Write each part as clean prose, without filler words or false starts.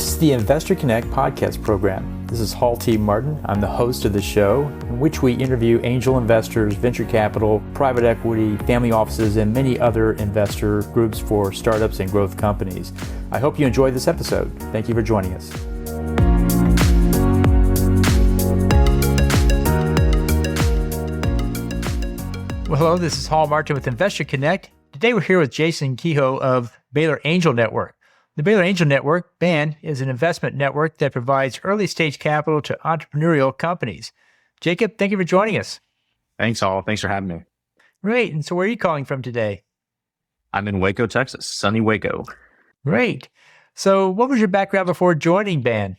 This is the Investor Connect podcast program. This is Hall T. Martin. I'm the host of the show, in which we interview angel investors, venture capital, private equity, family offices, and many other investor groups for startups and growth companies. I hope you enjoyed this episode. Thank you for joining us. Well, hello, this is Hall Martin with Investor Connect. Today we're here with Jacob Kehoe of Baylor Angel Network. The Baylor Angel Network, BAN, is an investment network that provides early-stage capital to entrepreneurial companies. Jacob, thank you for joining us. Thanks, Hall. Thanks for having me. Great. And so where are you calling from today? I'm in Waco, Texas, sunny Waco. Great. So what was your background before joining BAN?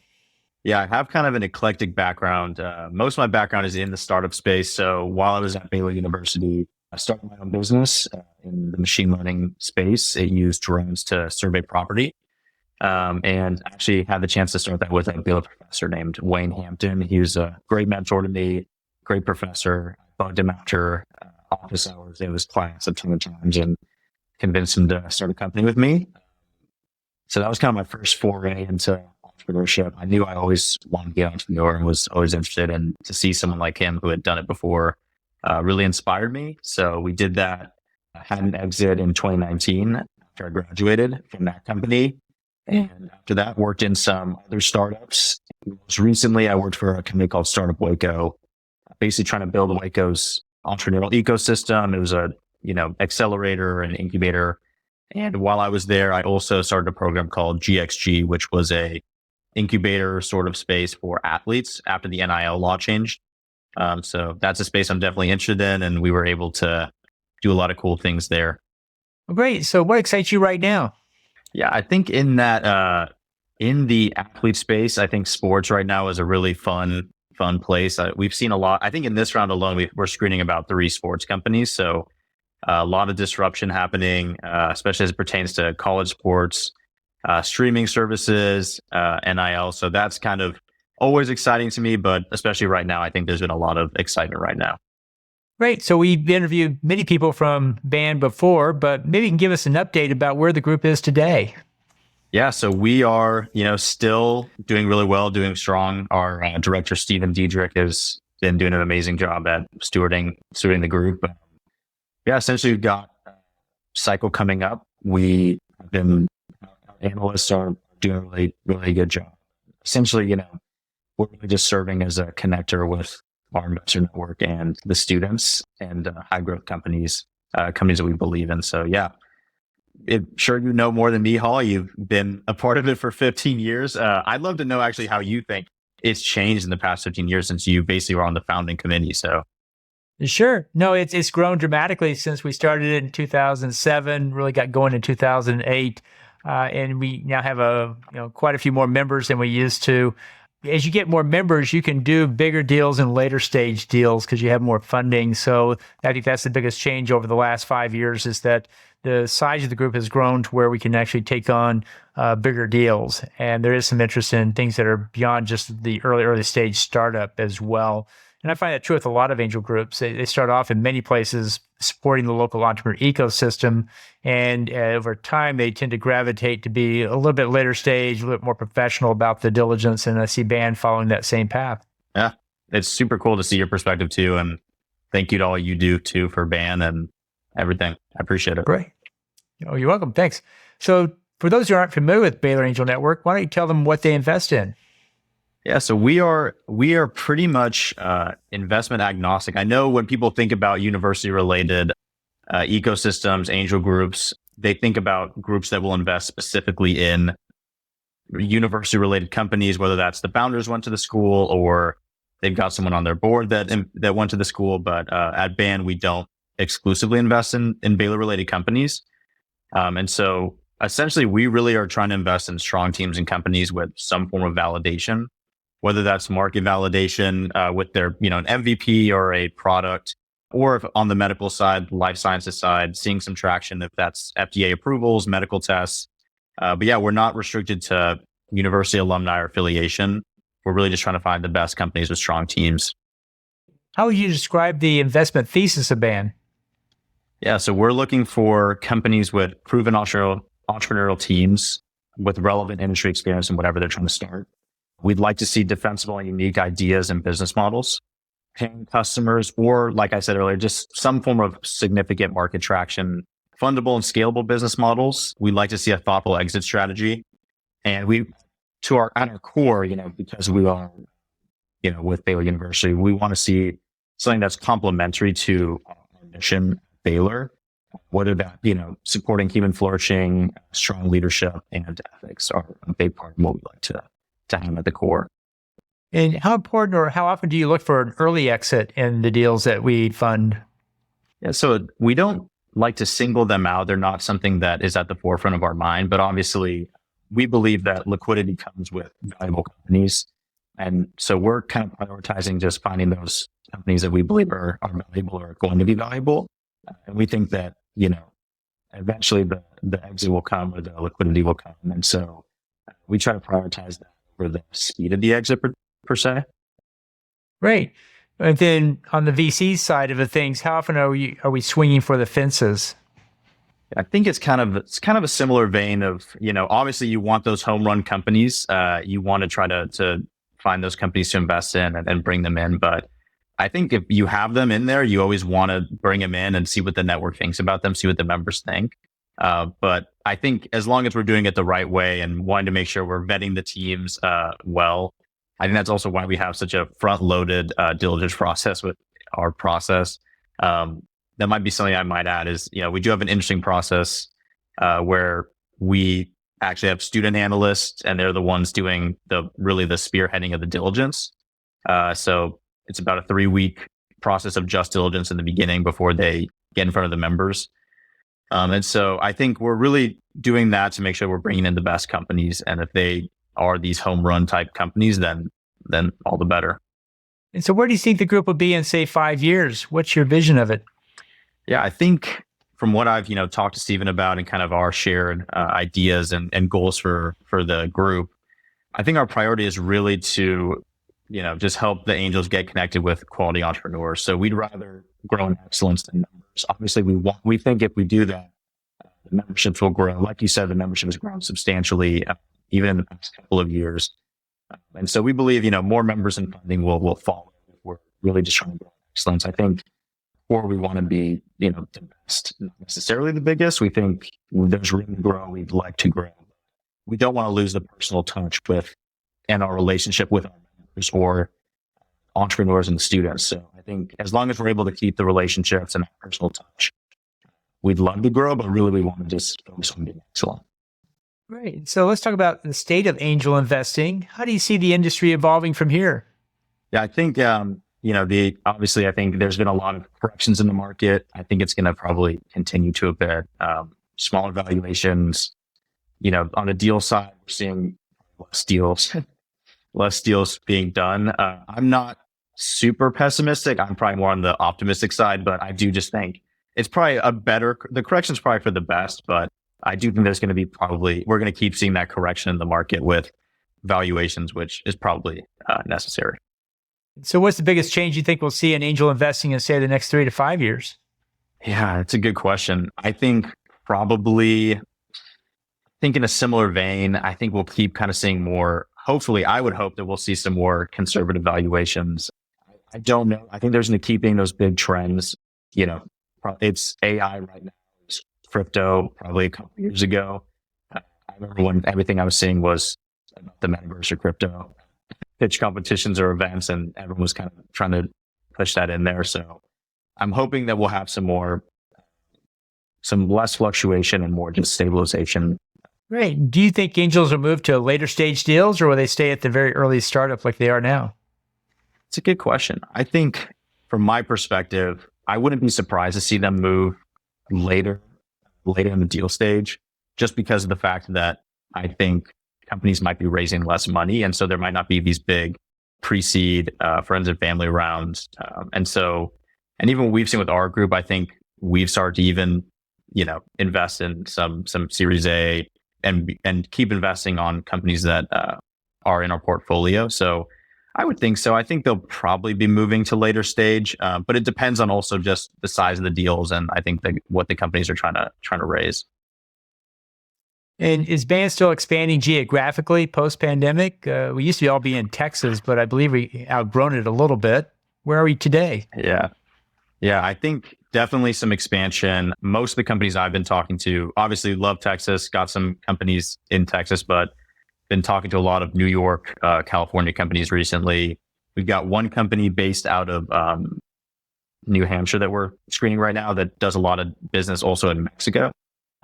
Yeah, I have kind of an eclectic background. Most of my background is in the startup space. So while I was at Baylor University, I started my own business in the machine learning space. It used drones to survey property. And actually had the chance to start that with a Baylor professor named Wayne Hampton. He was a great mentor to me, great professor. I bugged him after office hours in his class a ton of times and convinced him to start a company with me. So that was kind of my first foray into entrepreneurship. I knew I always wanted to be an entrepreneur and was always interested, and to see someone like him who had done it before really inspired me. So we did that. I had an exit in 2019 after I graduated from that company. And after that, worked in some other startups. Most recently, I worked for a company called Startup Waco, basically trying to build Waco's entrepreneurial ecosystem. It was a, accelerator and incubator. And while I was there, I also started a program called GXG, which was a incubator sort of space for athletes after the NIL law changed. So that's a space I'm definitely interested in, and we were able to do a lot of cool things there. Well, great. So what excites you right now? Yeah, I think in that, in the athlete space, I think sports right now is a really fun place. We've seen a lot. I think in this round alone, we're screening about 3 sports companies. So a lot of disruption happening, especially as it pertains to college sports, streaming services, NIL. So that's kind of always exciting to me, but especially right now, I think there's been a lot of excitement right now. Great. So we've interviewed many people from BAN before, but maybe you can give us an update about where the group is today. Yeah, so we are, still doing really well, doing strong. Our director, Stephen Diedrich, has been doing an amazing job at stewarding the group. Yeah, essentially we've got a cycle coming up. We have been, analysts are doing a really, really good job. Essentially, we're really just serving as a connector with our investor network and the students and high growth companies that we believe in. So yeah, sure you know more than me, Hall. You've been a part of it for 15 years. I'd love to know actually how you think it's changed in the past 15 years since you basically were on the founding committee. So sure. No, it's grown dramatically since we started it in 2007, really got going in 2008. And we now have quite a few more members than we used to. As you get more members, you can do bigger deals and later stage deals because you have more funding. So I think that's the biggest change over the last 5 years, is that the size of the group has grown to where we can actually take on bigger deals. And there is some interest in things that are beyond just the early stage startup as well. And I find that true with a lot of angel groups. They start off in many places supporting the local entrepreneur ecosystem. And over time, they tend to gravitate to be a little bit later stage, a little bit more professional about the diligence. And I see BAN following that same path. Yeah, it's super cool to see your perspective too. And thank you to all you do too for BAN and everything. I appreciate it. Great. Oh, you're welcome. Thanks. So for those who aren't familiar with Baylor Angel Network, why don't you tell them what they invest in? Yeah, so we are pretty much investment agnostic. I know when people think about university-related ecosystems, angel groups, they think about groups that will invest specifically in university-related companies, whether that's the founders went to the school or they've got someone on their board that went to the school. But at BAN, we don't exclusively invest in Baylor-related companies, and so essentially, we really are trying to invest in strong teams and companies with some form of validation. Whether that's market validation with their, an MVP or a product, or if on the medical side, life sciences side, seeing some traction, if that's FDA approvals, medical tests. But yeah, we're not restricted to university alumni or affiliation. We're really just trying to find the best companies with strong teams. How would you describe the investment thesis of BAN? Yeah, so we're looking for companies with proven entrepreneurial teams with relevant industry experience in whatever they're trying to start. We'd like to see defensible and unique ideas and business models, paying customers, or like I said earlier, just some form of significant market traction, fundable and scalable business models. We'd like to see a thoughtful exit strategy. And at our core, because we are, with Baylor University, we want to see something that's complementary to our mission, Baylor. Whether that, supporting human flourishing, strong leadership, and ethics are a big part of what we like to have at the core. And how important or how often do you look for an early exit in the deals that we fund? Yeah, so we don't like to single them out. They're not something that is at the forefront of our mind, but obviously we believe that liquidity comes with valuable companies. And so we're kind of prioritizing just finding those companies that we believe are valuable or are going to be valuable. And we think that, eventually the exit will come or the liquidity will come. And so we try to prioritize that over the speed of the exit per se. Great. And then on the VC side of the things, how often are we swinging for the fences? I think it's kind of a similar vein of, obviously you want those home run companies. You want to try to find those companies to invest in and bring them in. But I think if you have them in there, you always want to bring them in and see what the network thinks about them, see what the members think. But I think as long as we're doing it the right way and wanting to make sure we're vetting the teams well, I think that's also why we have such a front-loaded diligence process with our process. That might be something I might add is, we do have an interesting process where we actually have student analysts, and they're the ones doing the spearheading of the diligence. So it's about a 3-week process of just diligence in the beginning before they get in front of the members. And so I think we're really doing that to make sure we're bringing in the best companies. And if they are these home run type companies, then all the better. And so where do you think the group will be in, say, 5 years? What's your vision of it? Yeah, I think from what I've, talked to Stephen about and kind of our shared ideas and goals for the group, I think our priority is really to, just help the Angels get connected with quality entrepreneurs. So we'd rather grow in excellence than numbers. Obviously, we think if we do that, the memberships will grow. Like you said, the membership has grown substantially, even in the past couple of years. And so we believe, more members and funding will follow. We're really just trying to grow in excellence. I think, or we want to be, the best, not necessarily the biggest. We think there's room to grow. We'd like to grow. We don't want to lose the personal touch and our relationship with our members or entrepreneurs and students. So I think as long as we're able to keep the relationships and that personal touch, we'd love to grow, but really we want to just focus on being excellent. Great. So let's talk about the state of angel investing. How do you see the industry evolving from here? Yeah, I think, obviously I think there's been a lot of corrections in the market. I think it's going to probably continue to a bit. Smaller valuations, on the deal side, we're seeing less deals being done. I'm not super pessimistic. I'm probably more on the optimistic side, but I do just think it's probably the correction's probably for the best, but I do think there's going to be we're going to keep seeing that correction in the market with valuations, which is probably necessary. So what's the biggest change you think we'll see in angel investing in, say, the next 3 to 5 years? Yeah, it's a good question. I think in a similar vein, I think we'll keep kind of seeing more. Hopefully, I would hope that we'll see some more conservative valuations. I don't know. I think there's going to keep being those big trends. It's AI right now. It's crypto probably a couple of years ago. I remember when everything I was seeing was about the metaverse or crypto. Pitch competitions or events, and everyone was kind of trying to push that in there. So I'm hoping that we'll have some less fluctuation and more just stabilization. Great. Do you think angels will move to later stage deals, or will they stay at the very early startup like they are now? It's a good question. I think from my perspective, I wouldn't be surprised to see them move later in the deal stage, just because of the fact that I think companies might be raising less money. And so there might not be these big pre-seed friends and family rounds. And even what we've seen with our group, I think we've started to even, invest in some Series A and keep investing on companies that are in our portfolio. So I would think so. I think they'll probably be moving to later stage, but it depends on also just the size of the deals and I think what the companies are trying to raise. And is band still expanding geographically post-pandemic? We used to all be in Texas, but I believe we outgrown it a little bit. Where are we today? Yeah. Yeah, I think definitely some expansion. Most of the companies I've been talking to obviously love Texas, got some companies in Texas, but been talking to a lot of New York, California companies recently. We've got one company based out of New Hampshire that we're screening right now that does a lot of business also in Mexico.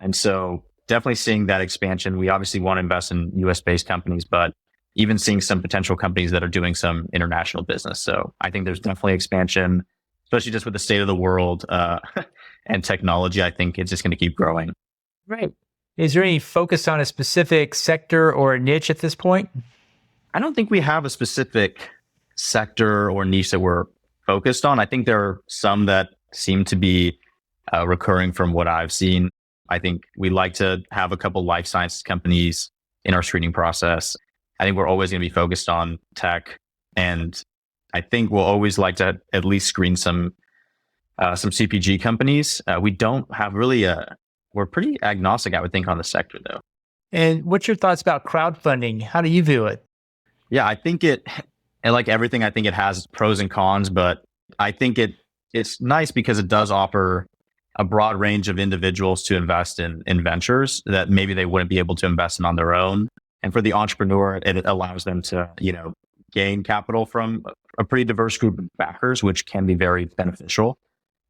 And so definitely seeing that expansion. We obviously want to invest in US based companies, but even seeing some potential companies that are doing some international business. So I think there's definitely expansion, especially just with the state of the world and technology. I think it's just going to keep growing. Right. Is there any focus on a specific sector or a niche at this point? I don't think we have a specific sector or niche that we're focused on. I think there are some that seem to be recurring from what I've seen. I think we like to have a couple life sciences companies in our screening process. I think we're always going to be focused on tech, and I think we'll always like to at least screen some CPG companies. We don't have really we're pretty agnostic, I would think, on the sector though. And what's your thoughts about crowdfunding? How do you view it? Yeah, I think and like everything, I think it has pros and cons, but I think it's nice because it does offer a broad range of individuals to invest in ventures that maybe they wouldn't be able to invest in on their own. And for the entrepreneur, it allows them to, gain capital from a pretty diverse group of backers, which can be very beneficial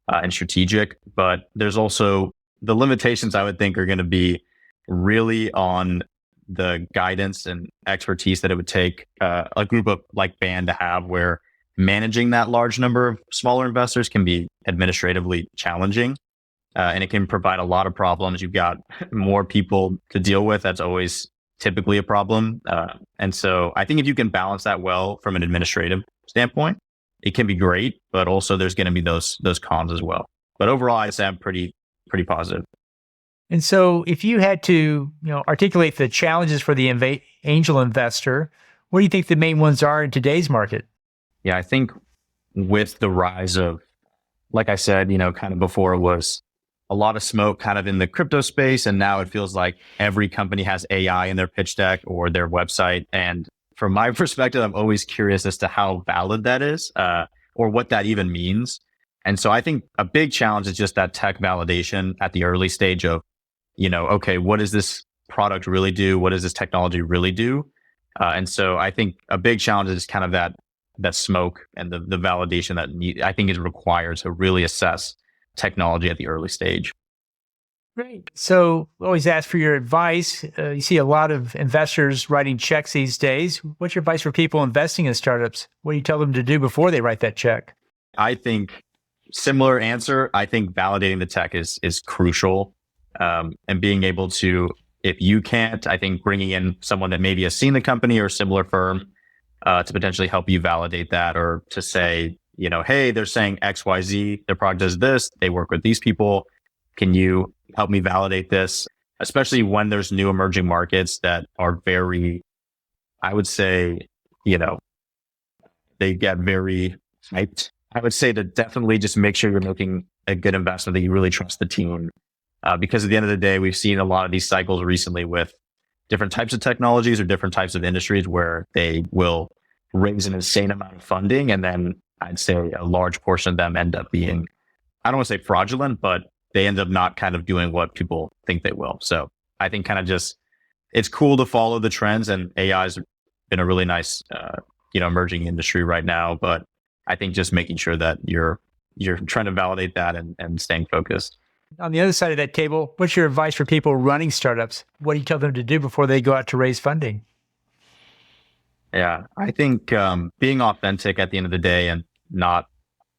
and strategic. But there's also the limitations, I would think, are going to be really on the guidance and expertise that it would take a group of like Band to have, where managing that large number of smaller investors can be administratively challenging. And it can provide a lot of problems. You've got more people to deal with. That's always typically a problem. And so I think if you can balance that well from an administrative standpoint, it can be great, but also there's going to be those cons as well. But overall, I'd say I'm pretty positive. And so if you had to, articulate the challenges for the angel investor, what do you think the main ones are in today's market? Yeah, I think with the rise of, like I said, kind of before it was a lot of smoke kind of in the crypto space. And now it feels like every company has AI in their pitch deck or their website. And from my perspective, I'm always curious as to how valid that is or what that even means. And so I think a big challenge is just that tech validation at the early stage of, okay, what does this product really do? What does this technology really do? And so I think a big challenge is kind of that smoke and the validation that I think is required to really assess technology at the early stage. Great. So always ask for your advice. You see a lot of investors writing checks these days. What's your advice for people investing in startups? What do you tell them to do before they write that check? I think similar answer. I think validating the tech is crucial. And being able to, if you can't, I think bringing in someone that maybe has seen the company or a similar firm to potentially help you validate that, or to say, hey, they're saying XYZ, their product does this, they work with these people. Can you help me validate this? Especially when there's new emerging markets that are very, I would say, they get very hyped. I would say to definitely just make sure you're making a good investment, that you really trust the team. Because at the end of the day, we've seen a lot of these cycles recently with different types of technologies or different types of industries where they will raise an insane amount of funding, and then I'd say a large portion of them end up being, I don't want to say fraudulent, but they end up not kind of doing what people think they will. So I think kind of just, it's cool to follow the trends, and AI has been a really nice, emerging industry right now. But I think just making sure that you're trying to validate that and staying focused. On the other side of that table, what's your advice for people running startups? What do you tell them to do before they go out to raise funding? Yeah, I think being authentic at the end of the day and not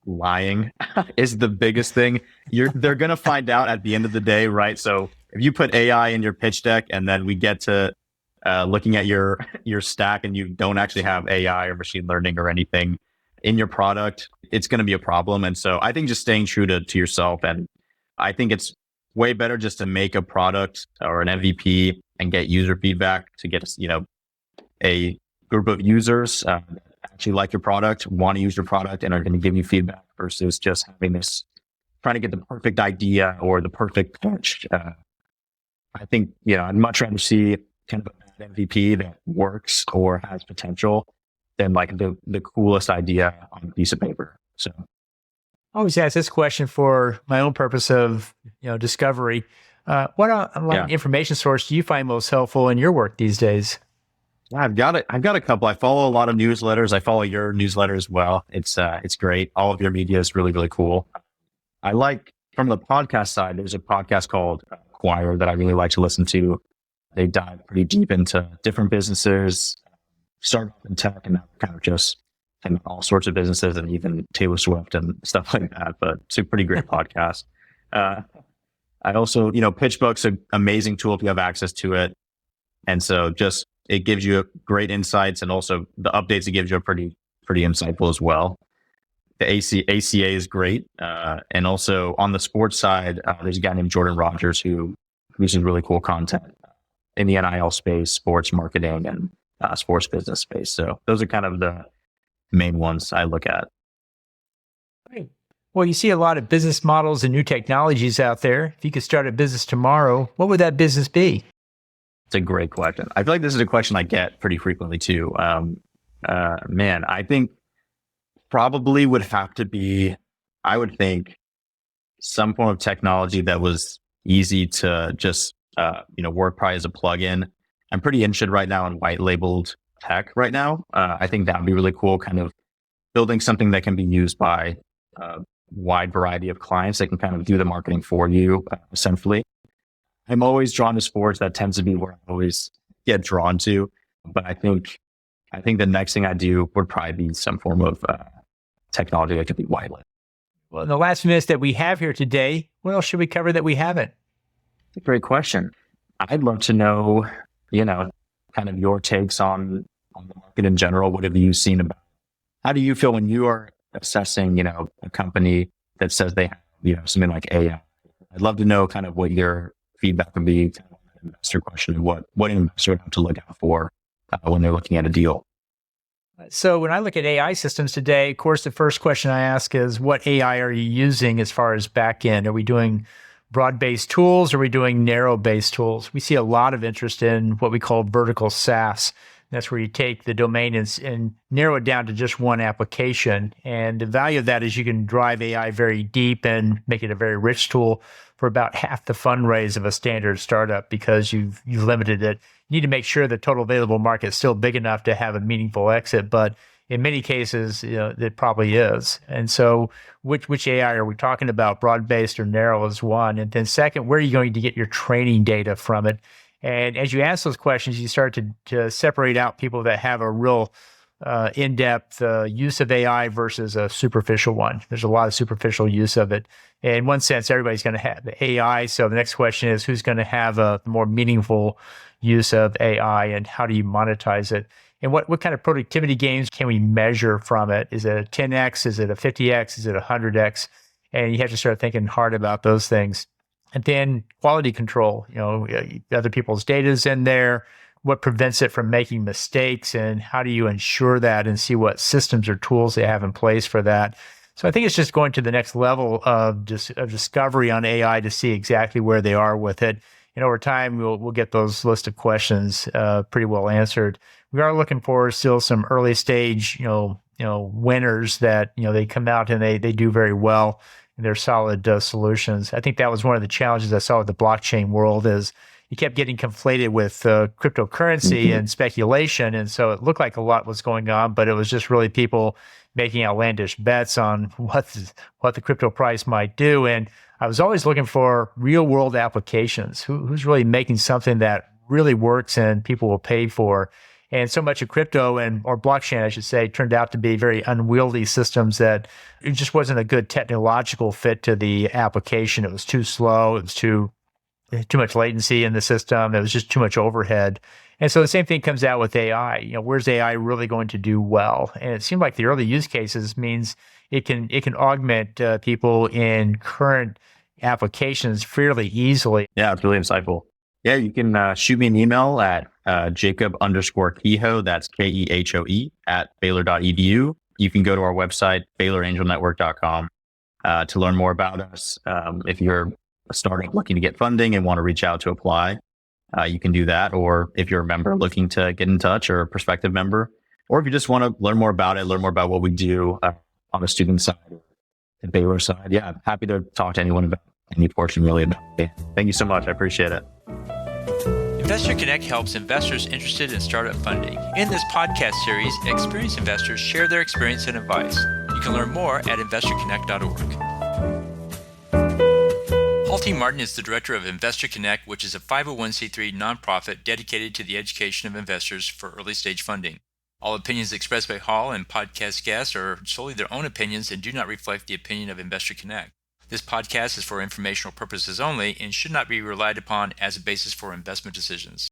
lying is the biggest thing. They're going to find out at the end of the day, right? So if you put AI in your pitch deck and then we get to looking at your stack and you don't actually have AI or machine learning or anything in your product, it's going to be a problem. And so I think just staying true to yourself, and I think it's way better just to make a product or an MVP and get user feedback to get a group of users actually like your product, want to use your product, and are going to give you feedback, versus just having this trying to get the perfect idea or the perfect pitch. I think, I'd much rather see kind of a bad MVP that works or has potential than like the coolest idea on a piece of paper. So I always ask this question for my own purpose of, discovery. What yeah, online information source do you find most helpful in your work these days? I've got it. I've got a couple. I follow a lot of newsletters. I follow your newsletter as well. It's great. All of your media is really, really cool. I like from the podcast side, there's a podcast called Choir that I really like to listen to. They dive pretty deep into different businesses, start off in tech and now kind of just and all sorts of businesses and even Taylor Swift and stuff like that. But it's a pretty great podcast. I also, PitchBook's an amazing tool if you have access to it. And so just, it gives you great insights, and also the updates it gives you are pretty insightful as well. The ACA is great. And also on the sports side, there's a guy named Jordan Rogers who produces really cool content in the NIL space, sports marketing, and sports business space. So those are kind of the main ones I look at. Great. Well, you see a lot of business models and new technologies out there. If you could start a business tomorrow, what would that business be? It's a great question. I feel like this is a question I get pretty frequently too. I think probably would have to be, I would think, some form of technology that was easy to just, work probably as a plugin. I'm pretty interested right now in white labeled tech right now. I think that would be really cool, kind of building something that can be used by a wide variety of clients that can kind of do the marketing for you, essentially. I'm always drawn to sports. That tends to be where I always get drawn to. But I think the next thing I do would probably be some form of technology that could be white labeled. Well, in the last minutes that we have here today, what else should we cover that we haven't? Great question. I'd love to know, kind of your takes on the market in general. What have you seen about? How do you feel when you are assessing, a company that says they have, something like AI? I'd love to know kind of what your feedback would be to an investor question and what an investor would have to look out for when they're looking at a deal. So when I look at AI systems today, of course, the first question I ask is, what AI are you using as far as backend? Are we doing broad-based tools? Or are we doing narrow-based tools? We see a lot of interest in what we call vertical SaaS. That's where you take the domain and narrow it down to just one application. And the value of that is you can drive AI very deep and make it a very rich tool for about half the fundraise of a standard startup, because you've limited it. You need to make sure the total available market is still big enough to have a meaningful exit, but in many cases, it probably is. And so which AI are we talking about, broad-based or narrow, is one. And then second, where are you going to get your training data from it? And as you ask those questions, you start to separate out people that have a real in-depth use of AI versus a superficial one. There's a lot of superficial use of it. In one sense, everybody's going to have AI. So the next question is, who's going to have a more meaningful use of AI, and how do you monetize it? And what kind of productivity gains can we measure from it? Is it a 10x? Is it a 50x? Is it a 100x? And you have to start thinking hard about those things. And then quality control, other people's data is in there. What prevents it from making mistakes, and how do you ensure that, and see what systems or tools they have in place for that? So I think it's just going to the next level of discovery on AI to see exactly where they are with it. And over time, we'll get those list of questions pretty well answered. We are looking for still some early stage, winners that, they come out and they do very well, and they're solid solutions. I think that was one of the challenges I saw with the blockchain world is you kept getting conflated with cryptocurrency and speculation. And so it looked like a lot was going on, but it was just really people making outlandish bets on what the crypto price might do. And I was always looking for real world applications. Who's really making something that really works and people will pay for? And so much of crypto or blockchain, I should say, turned out to be very unwieldy systems that it just wasn't a good technological fit to the application. It was too slow. It was too much latency in the system. It was just too much overhead. And so the same thing comes out with AI. Where's AI really going to do well? And it seemed like the early use cases means it can augment people in current applications fairly easily. Yeah, it's really insightful. Yeah, you can shoot me an email at Jacob_Kehoe, that's Kehoe at Baylor.edu. You can go to our website, BaylorAngelNetwork.com, to learn more about us. If you're a startup looking to get funding and want to reach out to apply, you can do that. Or if you're a member looking to get in touch, or a prospective member, or if you just want to learn more about it, learn more about what we do on the student side, or the Baylor side, yeah, I'm happy to talk to anyone about any portion really about it. Thank you so much. I appreciate it. Investor Connect helps investors interested in startup funding. In this podcast series, experienced investors share their experience and advice. You can learn more at investorconnect.org. Halty Martin is the director of Investor Connect, which is a 501c3 nonprofit dedicated to the education of investors for early stage funding. All opinions expressed by Hall and podcast guests are solely their own opinions and do not reflect the opinion of Investor Connect. This podcast is for informational purposes only and should not be relied upon as a basis for investment decisions.